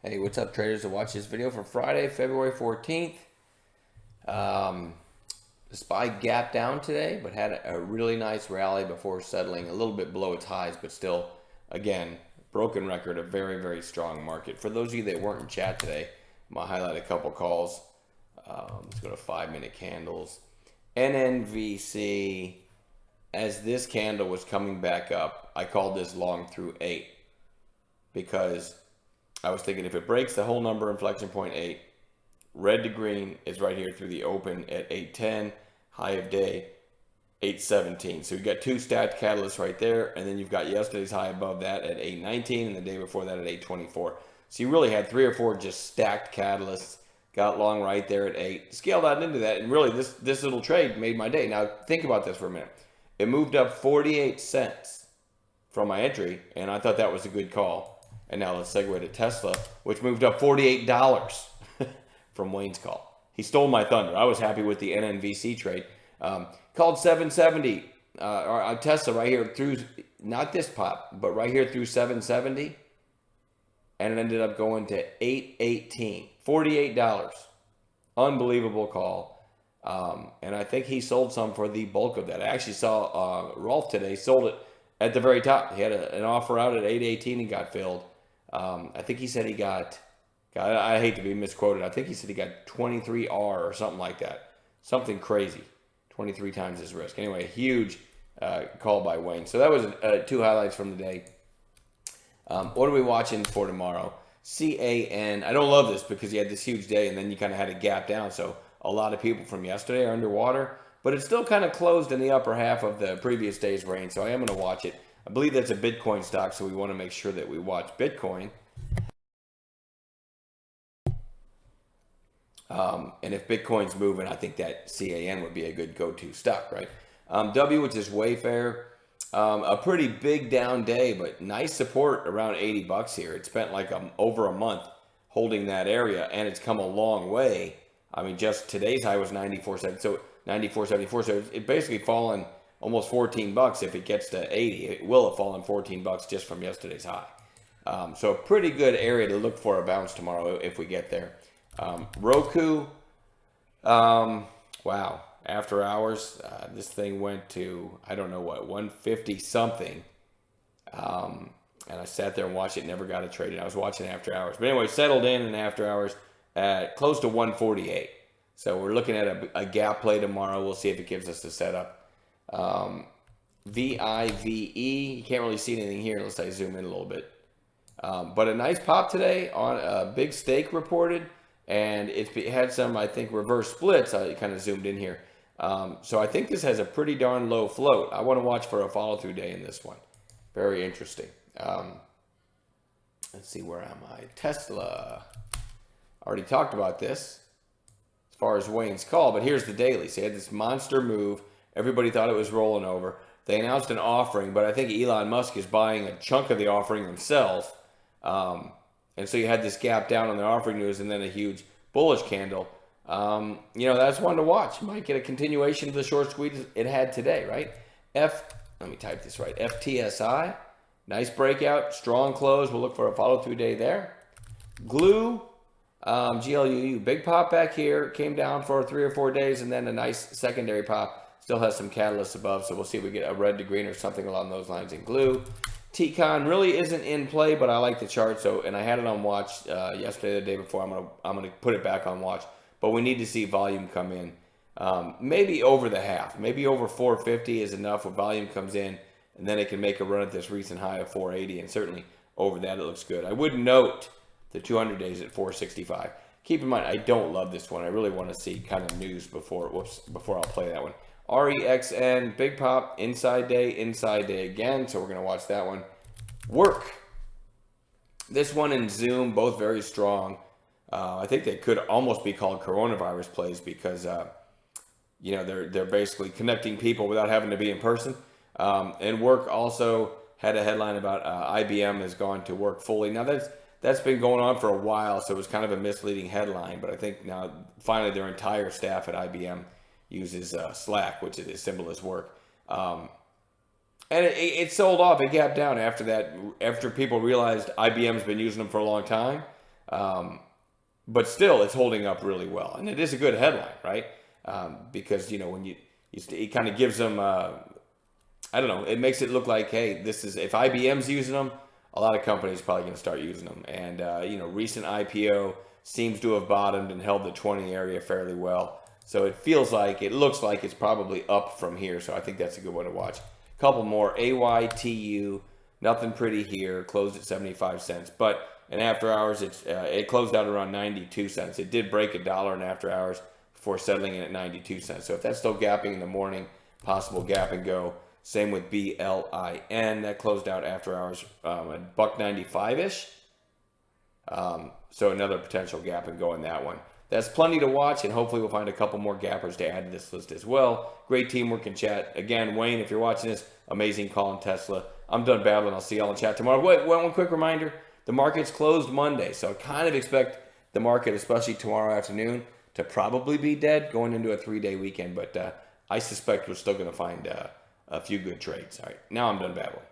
Hey, what's up, traders that watch this video for Friday, February 14th? The SPY gapped down today, but had a really nice rally before settling a little bit below its highs, but still, again, broken record, a very, very strong market. For those of you that weren't in chat today, I'm going to highlight a couple calls. Let's go to 5-minute candles. NNVC, as this candle was coming back up, I called this long through 8 because I was thinking if it breaks the whole number inflection point 8, red to green is right here through the open at 810, high of day 817. So you've got two stacked catalysts right there, and then you've got yesterday's high above that at 819 and the day before that at 824. So you really had 3 or 4 just stacked catalysts. Got long right there at 8. Scaled out into that, and really this little trade made my day. Now think about this for a minute. It moved up 48 cents from my entry, and I thought that was a good call. And now let's segue to Tesla, which moved up $48 from Wayne's call. He stole my thunder. I was happy with the NNVC trade. Called 770, or Tesla right here through, not this pop, but right here through 770. And it ended up going to 818, $48. Unbelievable call. And I think he sold some for the bulk of that. I actually saw Rolf today sold it at the very top. He had an offer out at 818 and got filled. I think he said he got, I hate to be misquoted, I think he said he got 23R or something like that. Something crazy. 23 times his risk. Anyway, huge call by Wayne. So that was 2 highlights from the day. What are we watching for tomorrow? CAN. I don't love this because you had this huge day and then you kind of had a gap down. So a lot of people from yesterday are underwater. But it's still kind of closed in the upper half of the previous day's range. So I am going to watch it. I believe that's a Bitcoin stock, so we want to make sure that we watch Bitcoin. And if Bitcoin's moving, I think that CAN would be a good go-to stock, right? W, which is Wayfair, a pretty big down day, but nice support around $80 here. It spent like over a month holding that area, and it's come a long way. I mean, just today's high was 94.7, so 94.74. So it's basically fallen almost $14 if it gets to 80. It will have fallen $14 just from yesterday's high. So a pretty good area to look for a bounce tomorrow if we get there. Roku, wow, after hours, this thing went to, I don't know what, 150 something. And I sat there and watched it, never got it traded. I was watching after hours. But anyway, settled in after hours at close to 148. So we're looking at a gap play tomorrow. We'll see if it gives us the setup. VIVE, you can't really see anything here unless I zoom in a little bit. But a nice pop today on a big stake reported. And it had some, I think, reverse splits. I kind of zoomed in here. So I think this has a pretty darn low float. I want to watch for a follow-through day in this one. Very interesting. Let's see, where am I? Tesla. Already talked about this as far as Wayne's call, but here's the daily. So he had this monster move. Everybody thought it was rolling over. They announced an offering, but I think Elon Musk is buying a chunk of the offering himself. And so you had this gap down on the offering news and then a huge bullish candle. That's one to watch. You might get a continuation of the short squeeze it had today, right? Let me type this right. FTSI, nice breakout, strong close. We'll look for a follow-through day there. Glue, GLUU, big pop back here. Came down for 3 or 4 days and then a nice secondary pop. Still has some catalysts above, so we'll see if we get a red to green or something along those lines in glue. Tcon really isn't in play, but I like the chart. So, and I had it on watch yesterday, the day before. I'm gonna put it back on watch. But we need to see volume come in. Maybe over the half, maybe over 450 is enough. When volume comes in, and then it can make a run at this recent high of 480, and certainly over that it looks good. I would note the 200 days at 465. Keep in mind, I don't love this one. I really want to see kind of news before I'll play that one. REXN, big pop, inside day again. So we're going to watch that one. Work. This one and Zoom, both very strong. I think they could almost be called coronavirus plays because, they're basically connecting people without having to be in person. And Work also had a headline about IBM has gone to work fully. Now that's been going on for a while, so it was kind of a misleading headline. But I think now finally their entire staff at IBM uses Slack, which is as simple as Work. And it sold off. It gapped down after that, after people realized IBM's been using them for a long time. But still, it's holding up really well, and it is a good headline, right? Because when it kind of gives them, I don't know, it makes it look like, hey, this is, if IBM's using them, a lot of companies are probably going to start using them. And recent IPO seems to have bottomed and held the 20 area fairly well. So it looks like it's probably up from here. So I think that's a good one to watch. A couple more. AYTU, nothing pretty here. Closed at 75 cents, but in after hours, it closed out around 92 cents. It did break $1 in after hours before settling in at 92 cents. So if that's still gapping in the morning, possible gap and go. Same with BLIN. That closed out after hours at $1.95-ish. So another potential gap and go in that one. That's plenty to watch, and hopefully we'll find a couple more gappers to add to this list as well. Great teamwork and chat. Again, Wayne, if you're watching this, amazing call on Tesla. I'm done babbling. I'll see y'all in chat tomorrow. Wait, one quick reminder. The market's closed Monday, so I kind of expect the market, especially tomorrow afternoon, to probably be dead going into a 3-day weekend. But I suspect we're still going to find a few good trades. All right, now I'm done babbling.